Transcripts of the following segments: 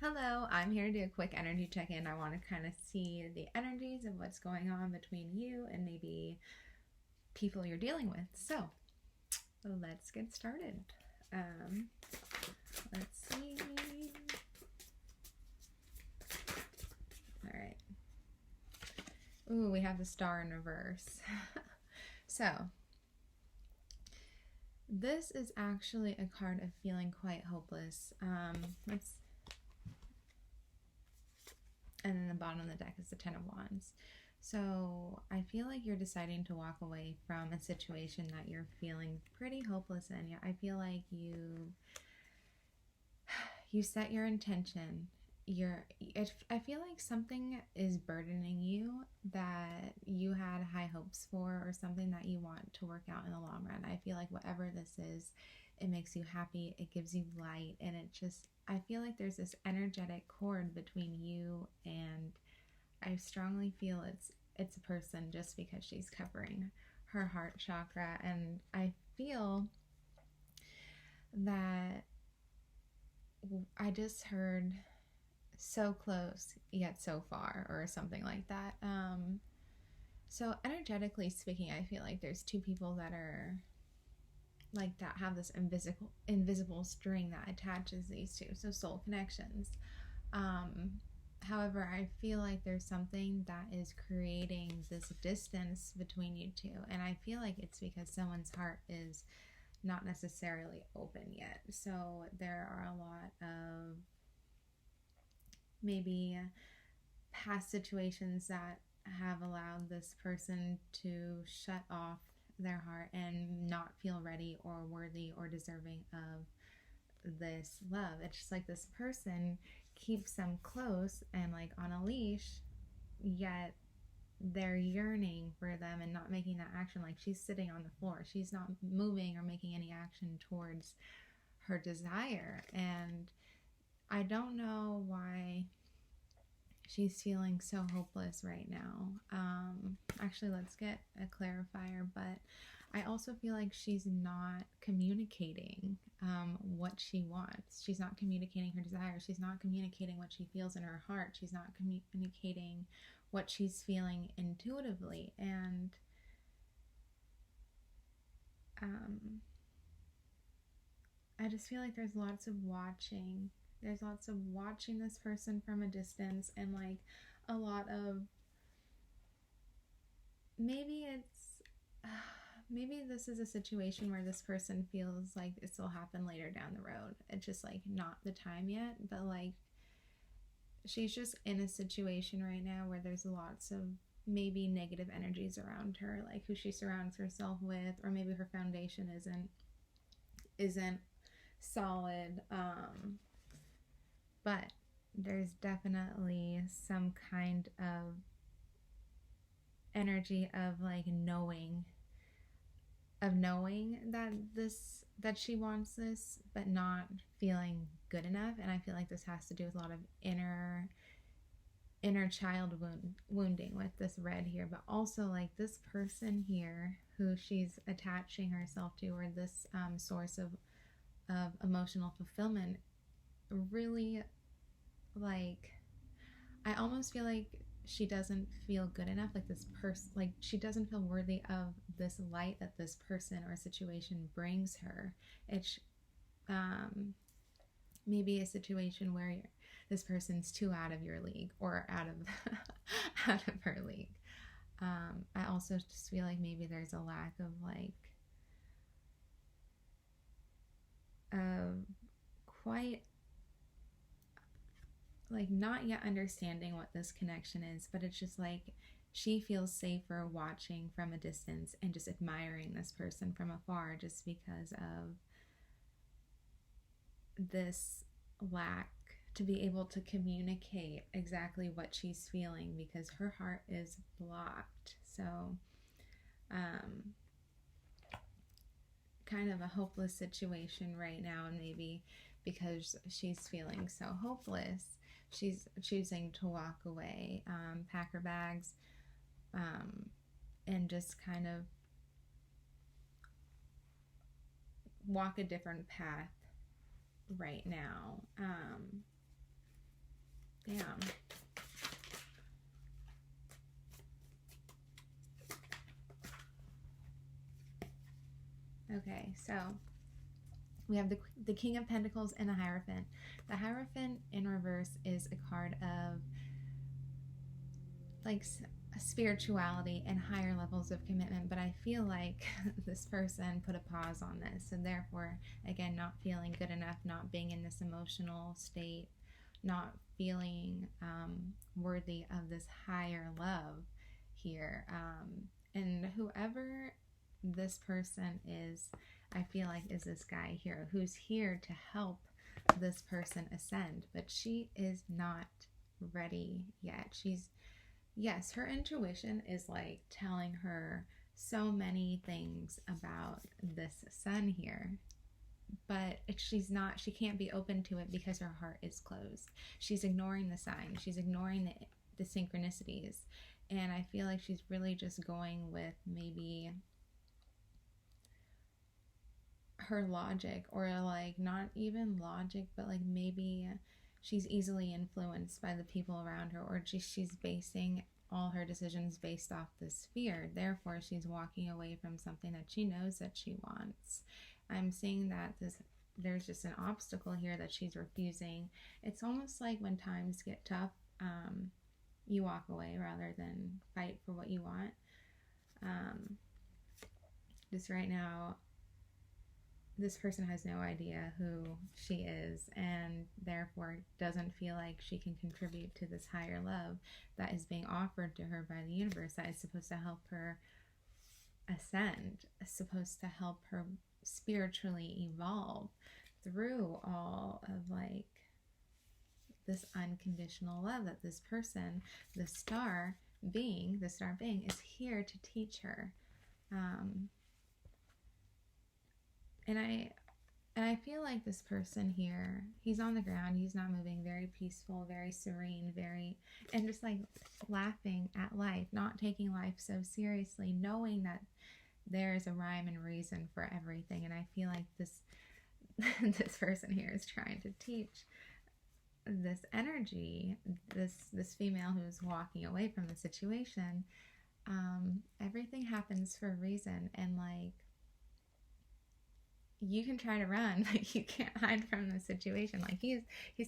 Hello, I'm here to do a quick energy check-in. I want to kind of see the energies of what's going on between you and maybe people you're dealing with. So, let's get started. Um, let's see. All right. Ooh, we have the star in reverse. So, this is actually a card of feeling quite hopeless. And then the bottom of the deck is the Ten of Wands. So I feel like you're deciding to walk away from a situation that you're feeling pretty hopeless in. I feel like you set your intention. I feel like something is burdening you that you had high hopes for, or something that you want to work out in the long run. I feel like whatever this is, it makes you happy, it gives you light, and I feel like there's this energetic cord between you and, I strongly feel it's a person, just because she's covering her heart chakra. And I feel that I just heard so close yet so far, or something like that. So energetically speaking, I feel like there's two people that are like that, have this invisible string that attaches these two, so soul connections. um However, I feel like there's something that is creating this distance between you two, and I feel like it's because someone's heart is not necessarily open yet. So there are a lot of maybe past situations that have allowed this person to shut off their heart and not feel ready or worthy or deserving of this love. It's just like this person keeps them close and like on a leash, yet they're yearning for them and not making that action. Like, she's sitting on the floor, she's not moving or making any action towards her desire. And I don't know why she's feeling so hopeless right now. Actually, let's get a clarifier, but I also feel like she's not communicating what she wants. She's not communicating her desire. She's not communicating what she feels in her heart. She's not communicating what she's feeling intuitively. And um, I just feel like there's lots of watching. There's lots of watching this person from a distance, and like a lot of, maybe it's maybe this is a situation where this person feels like this will happen later down the road. It's just like not the time yet, but like she's just in a situation right now where there's lots of maybe negative energies around her, like who she surrounds herself with, or maybe her foundation isn't solid. But there's definitely some kind of energy of like knowing that she wants this, but not feeling good enough. And I feel like this has to do with a lot of inner child wounding with this red here, but also like this person here who she's attaching herself to, or this source of emotional fulfillment, really, like, I almost feel like she doesn't feel good enough. Like this person, like she doesn't feel worthy of this light that this person or situation brings her. It's maybe a situation where this person's too out of your league, or out of out of her league. I also just feel like maybe there's a lack of like quite like not yet understanding what this connection is, but it's just like she feels safer watching from a distance and just admiring this person from afar, just because of this lack to be able to communicate exactly what she's feeling, because her heart is blocked. So kind of a hopeless situation right now, and maybe because she's feeling so hopeless, she's choosing to walk away, pack her bags, and just kind of walk a different path right now. down. Okay, so we have the King of Pentacles and the Hierophant. The Hierophant in reverse is a card of like spirituality and higher levels of commitment, but I feel like this person put a pause on this, and therefore, again, not feeling good enough, not being in this emotional state, not feeling worthy of this higher love here. And whoever this person is, I feel like is this guy here who's here to help this person ascend, but she is not ready yet. Yes, her intuition is like telling her so many things about this sun here, but she can't be open to it because her heart is closed. She's ignoring the signs, she's ignoring the synchronicities, and I feel like she's really just going with maybe her logic, or like not even logic, but like maybe she's easily influenced by the people around her, or she's basing all her decisions based off this fear. Therefore, she's walking away from something that she knows that she wants. I'm seeing that there's just an obstacle here that she's refusing. It's almost like when times get tough, you walk away rather than fight for what you want. Just right now, this person has no idea who she is, and therefore doesn't feel like she can contribute to this higher love that is being offered to her by the universe, that is supposed to help her ascend, supposed to help her spiritually evolve through all of like this unconditional love that this person, the star being is here to teach her. And I feel like this person here, he's on the ground, he's not moving, very peaceful, very serene, and just like laughing at life, not taking life so seriously, knowing that there's a rhyme and reason for everything. And I feel like this person here is trying to teach this energy, this female who's walking away from the situation, everything happens for a reason, and like, you can try to run, like you can't hide from the situation. Like he's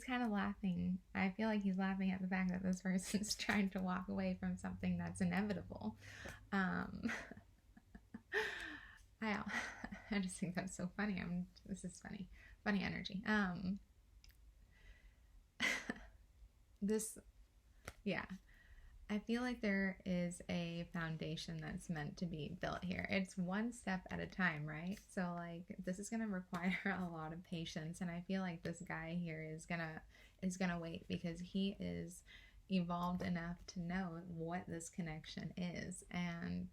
kind of laughing. I feel like he's laughing at the fact that this person's trying to walk away from something that's inevitable. I just think that's so funny. This is funny energy. Yeah. I feel like there is a foundation that's meant to be built here. It's one step at a time, right? So like this is going to require a lot of patience, and I feel like this guy here is going to wait, because he is evolved enough to know what this connection is, and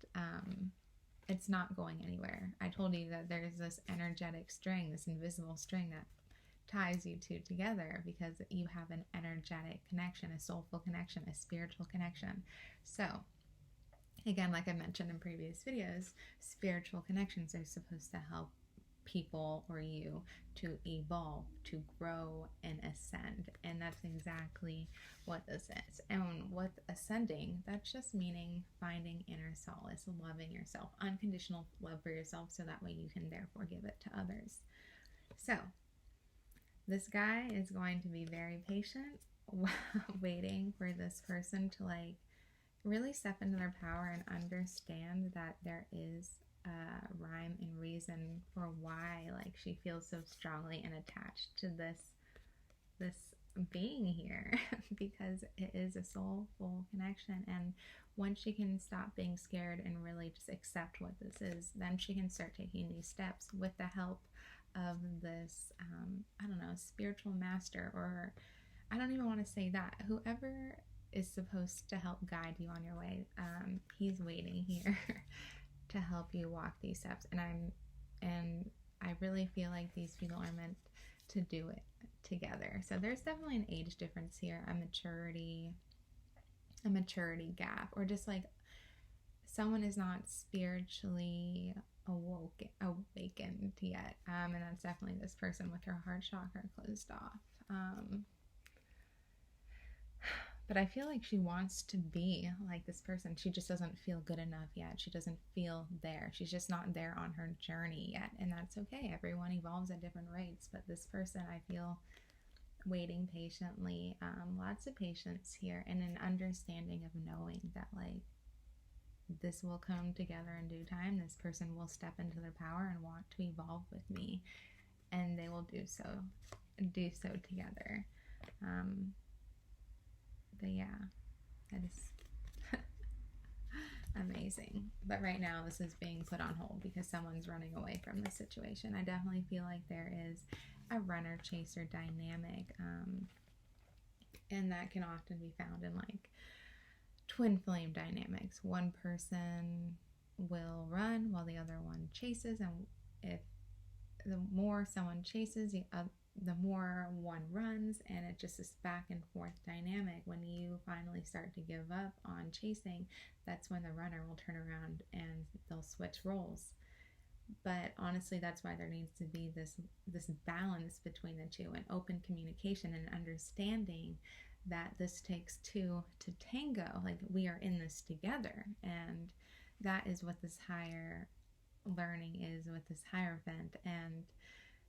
it's not going anywhere. I told you that there's this energetic string, this invisible string that ties you two together, because you have an energetic connection, a soulful connection, a spiritual connection. So again, like I mentioned in previous videos, spiritual connections are supposed to help people or you to evolve, to grow and ascend, and that's exactly what this is. And with ascending, that's just meaning finding inner solace, loving yourself, unconditional love for yourself, so that way you can therefore give it to others. So this guy is going to be very patient, waiting for this person to like really step into their power and understand that there is a rhyme and reason for why like she feels so strongly and attached to this being here, because it is a soulful connection. And once she can stop being scared and really just accept what this is, then she can start taking these steps with the help of this I don't know, spiritual master, or I don't even want to say that, whoever is supposed to help guide you on your way. He's waiting here to help you walk these steps, and I really feel like these people are meant to do it together. So there's definitely an age difference here, a maturity gap, or just like someone is not spiritually awakened yet, and that's definitely this person with her heart chakra closed off. But I feel like she wants to be like this person. She just doesn't feel good enough yet. She doesn't feel there. She's just not there on her journey yet. And that's okay. Everyone evolves at different rates. But this person, I feel, waiting patiently, lots of patience here, and an understanding of knowing that, like, this will come together in due time. This person will step into their power and want to evolve with me, and they will do so together. But yeah, that is amazing. But right now, this is being put on hold because someone's running away from the situation. I definitely feel like there is a runner chaser dynamic, and that can often be found in like twin flame dynamics. One person will run while the other one chases, and if the more someone chases, the more one runs, and it just is back and forth dynamic. When you finally start to give up on chasing, that's when the runner will turn around and they'll switch roles. But honestly, that's why there needs to be this balance between the two, and open communication and understanding that this takes two to tango. Like, we are in this together, and that is what this higher learning is with this Hierophant. And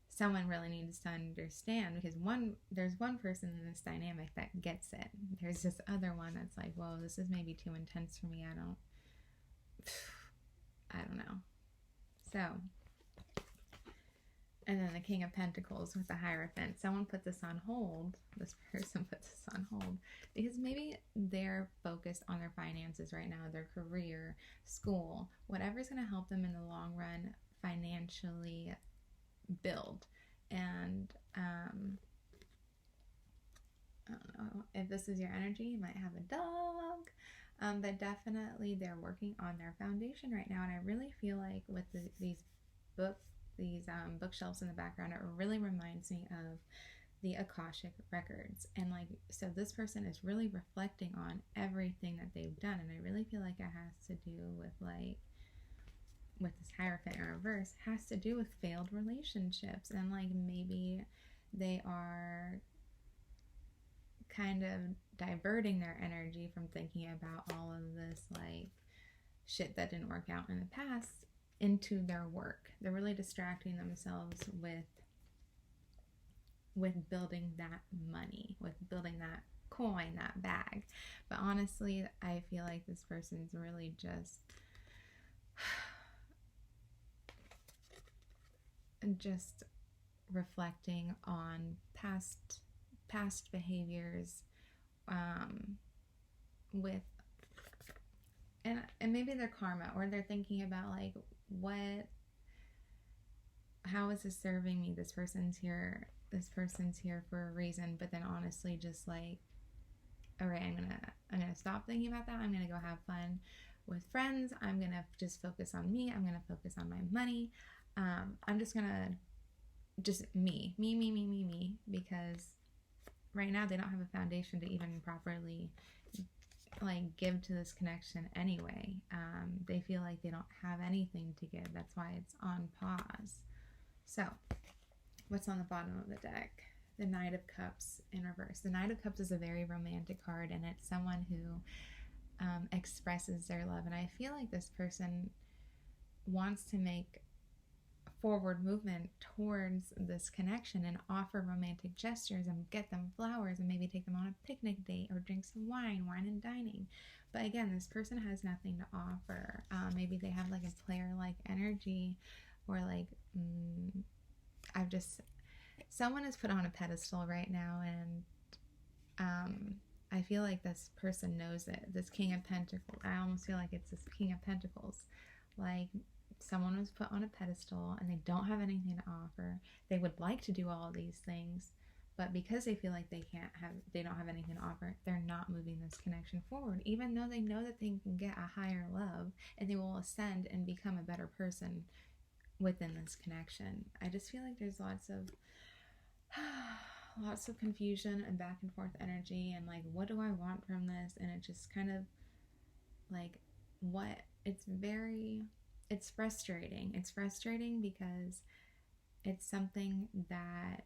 someone really needs to understand, because there's one person in this dynamic that gets it. There's this other one that's like, whoa, this is maybe too intense for me. I don't know. So, and then the King of Pentacles with the Hierophant. Someone put this on hold. This person put this on hold because maybe they're focused on their finances right now, their career, school, whatever's going to help them in the long run financially build. And I don't know if this is your energy. You might have a dog, but definitely they're working on their foundation right now. And I really feel like with these bookshelves in the background, it really reminds me of the Akashic records. And like, so this person is really reflecting on everything that they've done, and I really feel like it has to do with, like, with this Hierophant in reverse, has to do with failed relationships. And like, maybe they are kind of diverting their energy from thinking about all of this like shit that didn't work out in the past into their work. They're really distracting themselves with building that money, with building that coin, that bag. But honestly, I feel like this person's really just reflecting on past behaviors, with and maybe their karma, or they're thinking about like, how is this serving me? This person's here for a reason. But then honestly, just like, all right, I'm gonna stop thinking about that. I'm gonna go have fun with friends. I'm gonna just focus on me. I'm gonna focus on my money. I'm just gonna me, because right now they don't have a foundation to even properly like give to this connection anyway. They feel like they don't have anything to give. That's why it's on pause. So, what's on the bottom of the deck? The Knight of Cups in reverse. The Knight of Cups is a very romantic card, and it's someone who expresses their love. And I feel like this person wants to make forward movement towards this connection and offer romantic gestures and get them flowers and maybe take them on a picnic date or drink some wine and dining. But again, this person has nothing to offer. Maybe they have like a player-like energy, or like, someone is put on a pedestal right now, and I feel like this person knows it. This King of Pentacles, I almost feel like it's this King of Pentacles. Like, someone was put on a pedestal and they don't have anything to offer. They would like to do all of these things, but because they feel like they don't have anything to offer, they're not moving this connection forward, even though they know that they can get a higher love and they will ascend and become a better person within this connection. I just feel like there's lots of confusion and back and forth energy, and like, what do I want from this? And it just kind of like, it's frustrating. It's frustrating because it's something that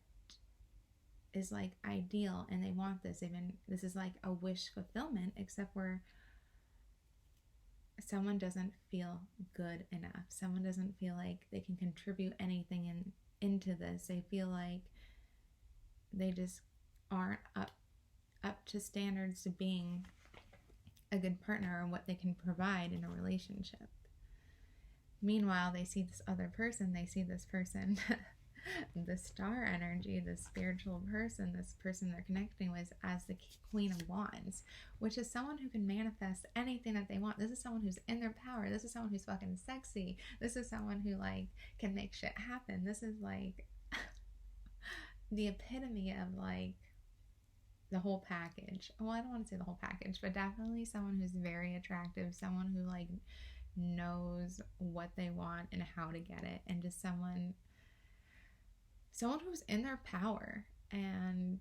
is like ideal and they want this. This is like a wish fulfillment, except where someone doesn't feel good enough. Someone doesn't feel like they can contribute anything into this. They feel like they just aren't up to standards to being a good partner or what they can provide in a relationship. Meanwhile, they see this other person, the star energy, the spiritual person, this person they're connecting with as the Queen of Wands, which is someone who can manifest anything that they want. This is someone who's in their power. This is someone who's fucking sexy. This is someone who like can make shit happen. This is like the epitome of like the whole package. Well, I don't want to say the whole package, but definitely someone who's very attractive, someone who like knows what they want and how to get it, and just someone who's in their power. And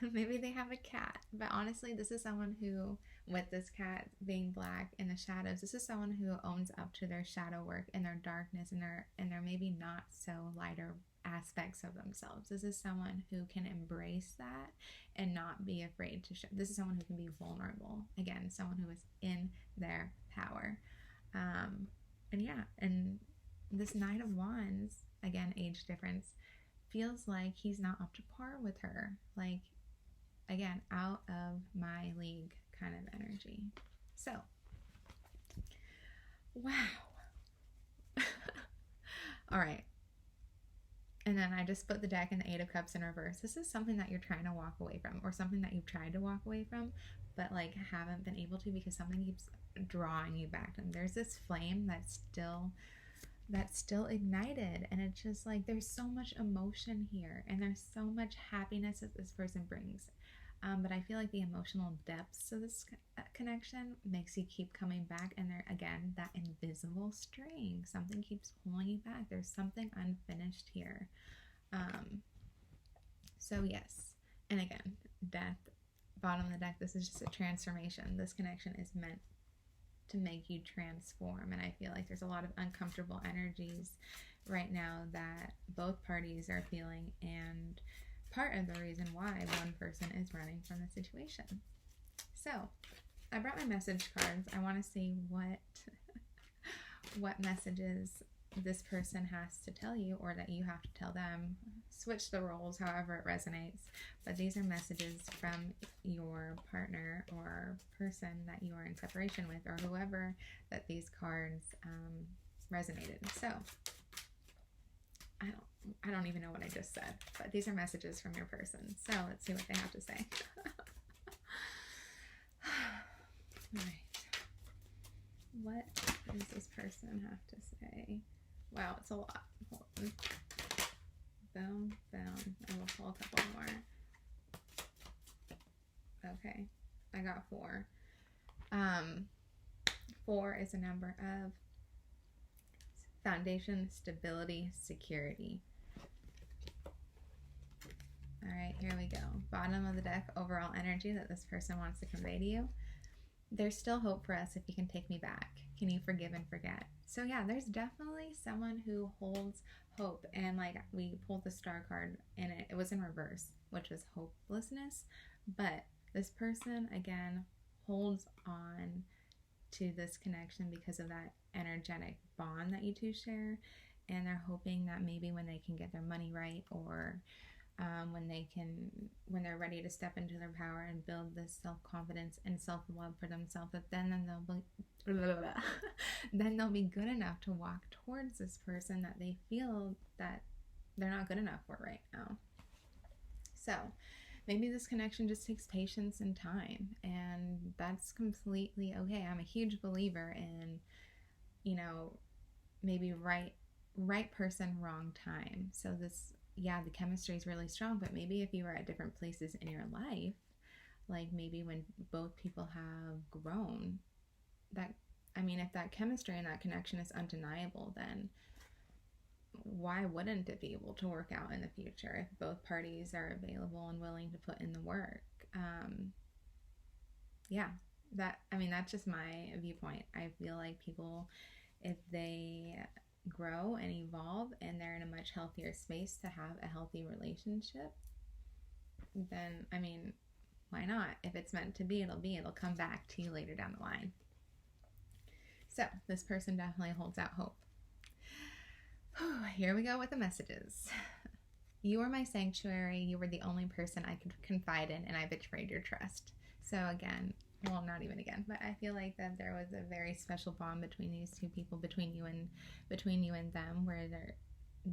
maybe they have a cat, but honestly, this is someone who, with this cat being black in the shadows, this is someone who owns up to their shadow work and their darkness and their maybe not so lighter aspects of themselves. This is someone who can embrace that and not be afraid to show. This is someone who can be vulnerable. Again, someone who is in their power. And this Knight of Wands, again, age difference, feels like he's not up to par with her. Like, again, out of my league kind of energy. So, wow. All right. And then I just split the deck in the Eight of Cups in reverse. This is something that you're trying to walk away from, or something that you've tried to walk away from, but like haven't been able to because something keeps drawing you back. And there's this flame that's still ignited, and it's just like there's so much emotion here, and there's so much happiness that this person brings. But I feel like the emotional depths of this connection makes you keep coming back, and there again, that invisible string, something keeps pulling you back. There's something unfinished here. So yes, and again, death, bottom of the deck. This is just a transformation. This connection is meant to make you transform, and I feel like there's a lot of uncomfortable energies right now that both parties are feeling, and part of the reason why one person is running from the situation. So I brought my message cards. I want to see what messages this person has to tell you, or that you have to tell them. Switch the roles however it resonates, but these are messages from your partner or person that you are in separation with, or whoever that these cards resonated. So I don't even know what I just said, but these are messages from your person. So let's see what they have to say. All right. What does this person have to say? Wow, it's a lot. Hold on. Boom, boom. I will pull a couple more. Okay, I got 4. 4 is a number of foundation, stability, security. All right, here we go. Bottom of the deck, overall energy that this person wants to convey to you. There's still hope for us if you can take me back. Can you forgive and forget? So yeah, there's definitely someone who holds hope. And like we pulled the Star card and it was in reverse, which was hopelessness. But this person, again, holds on to this connection because of that energetic bond that you two share. And they're hoping that maybe when they can get their money right, or when they're ready to step into their power and build this self-confidence and self-love for themselves, that then they'll be good enough to walk towards this person that they feel that they're not good enough for right now. So maybe this connection just takes patience and time, and that's completely okay. I'm a huge believer in, maybe right person, wrong time. So the chemistry is really strong, but maybe if you were at different places in your life, like maybe when both people have grown, if that chemistry and that connection is undeniable, then why wouldn't it be able to work out in the future if both parties are available and willing to put in the work? That's just my viewpoint. I feel like people, if they grow and evolve and they're in a much healthier space to have a healthy relationship, then, I mean, why not? If it's meant to be, it'll be. It'll come back to you later down the line. So this person definitely holds out hope. Here we go with the messages. You were my sanctuary. You were the only person I could confide in, and I betrayed your trust. So again, well, not even again, but I feel like that there was a very special bond between these two people, between you and them, where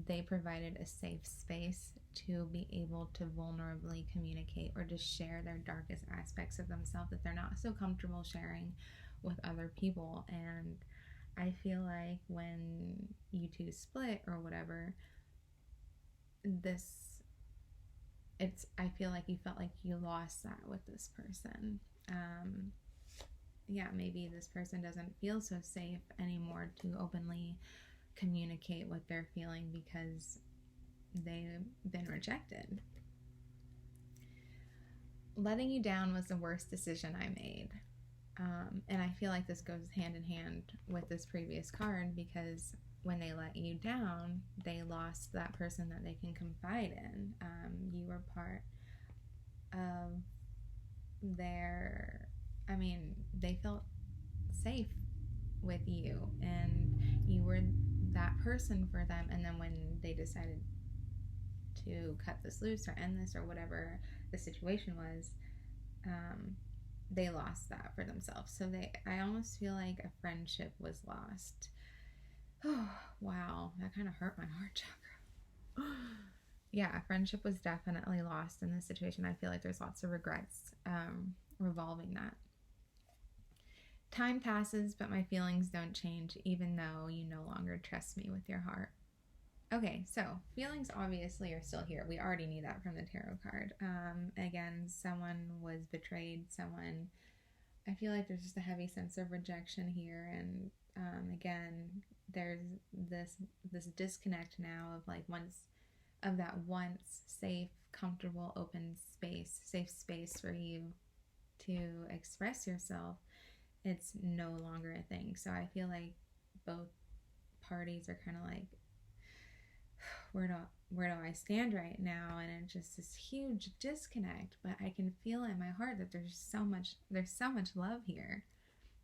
they provided a safe space to be able to vulnerably communicate or to share their darkest aspects of themselves that they're not so comfortable sharing with other people. And I feel like when you two split or whatever, I feel like you felt like you lost that with this person. Yeah, maybe this person doesn't feel so safe anymore to openly communicate what they're feeling because they've been rejected. Letting you down was the worst decision I made. And I feel like this goes hand in hand with this previous card, because when they let you down, they lost that person that they can confide in. You were part of they felt safe with you, and you were that person for them. And then when they decided to cut this loose or end this or whatever the situation was, they lost that for themselves. So I almost feel like a friendship was lost. Oh, wow. That kind of hurt my heart chakra. Yeah, a friendship was definitely lost in this situation. I feel like there's lots of regrets revolving that. Time passes, but my feelings don't change, even though you no longer trust me with your heart. Okay, so feelings obviously are still here. We already knew that from the tarot card. Again, someone was betrayed. I feel like there's just a heavy sense of rejection here. And again, there's this disconnect now of like that once safe, comfortable, open space, safe space for you to express yourself. It's no longer a thing. So I feel like both parties are kind of like, where do I stand right now? And it's just this huge disconnect. But I can feel in my heart that there's so much love here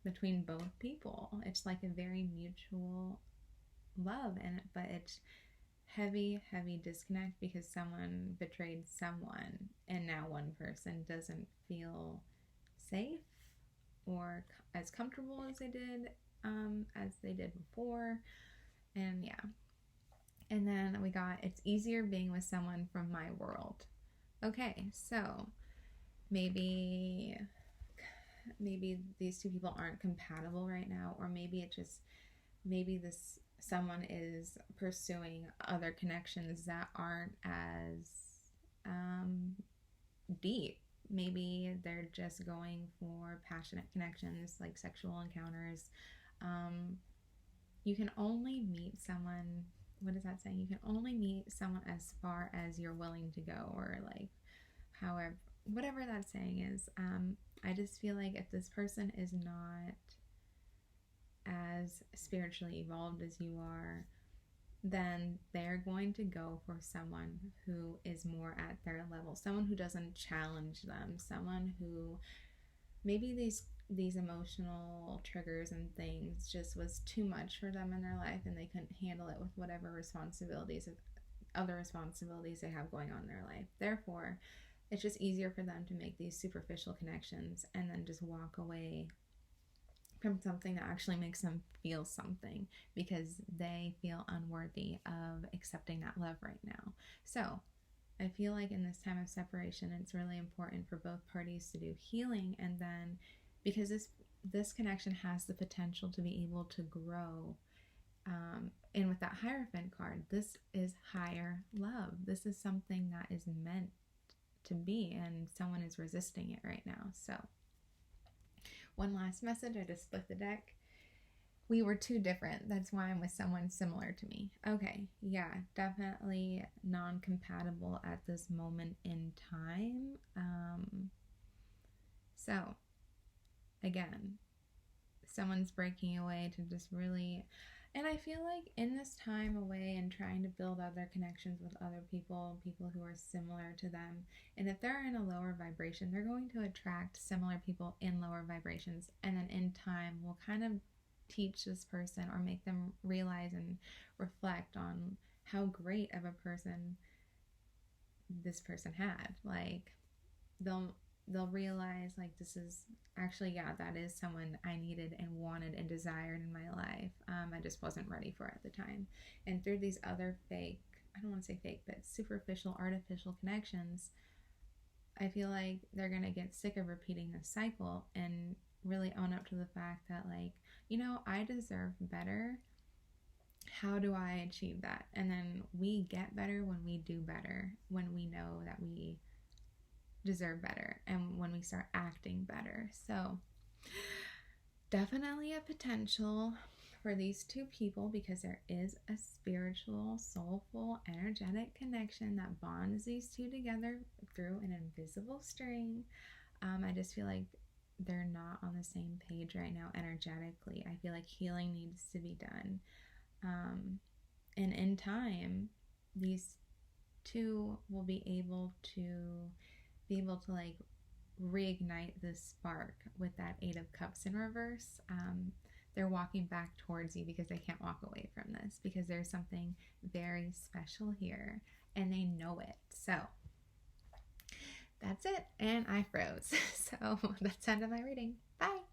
between both people. It's like a very mutual love, but it's heavy disconnect because someone betrayed someone, and now one person doesn't feel safe or as comfortable as they did before. And yeah. And then we got, it's easier being with someone from my world. Okay, so maybe these two people aren't compatible right now, or maybe this someone is pursuing other connections that aren't as deep. Maybe they're just going for passionate connections, like sexual encounters. You can only meet someone, what is that saying? You can only meet someone as far as you're willing to go, or like however, whatever that saying is. I just feel like if this person is not as spiritually evolved as you are, then they're going to go for someone who is more at their level, someone who doesn't challenge them, someone who maybe these emotional triggers and things just was too much for them in their life, and they couldn't handle it with whatever other responsibilities they have going on in their life. Therefore, it's just easier for them to make these superficial connections and then just walk away from something that actually makes them feel something, because they feel unworthy of accepting that love right now. So I feel like in this time of separation, it's really important for both parties to do healing, and then because this connection has the potential to be able to grow. And with that Hierophant card, this is higher love. This is something that is meant to be, and someone is resisting it right now. So one last message. I just split the deck. We were too different. That's why I'm with someone similar to me. Okay, yeah, definitely non-compatible at this moment in time. So, again, someone's breaking away to just really, And I feel like in this time away and trying to build other connections with other people, people who are similar to them, and if they're in a lower vibration, they're going to attract similar people in lower vibrations. And then in time, we'll kind of teach this person or make them realize and reflect on how great of a person this person had. Like, they'll realize, like, this is actually, yeah, that is someone I needed and wanted and desired in my life. I just wasn't ready for it at the time. And through these other fake, I don't want to say fake, but superficial, artificial connections, I feel like they're going to get sick of repeating this cycle and really own up to the fact that, like, I deserve better. How do I achieve that? And then we get better when we do better, when we know that we deserve better, and when we start acting better. So definitely a potential for these two people, because there is a spiritual, soulful, energetic connection that bonds these two together through an invisible string. I just feel like they're not on the same page right now energetically. I feel like healing needs to be done. And in time, these two will be able to like reignite this spark with that Eight of Cups in reverse. They're walking back towards you because they can't walk away from this, because there's something very special here and they know it. So that's it. And I froze. So that's the end of my reading. Bye.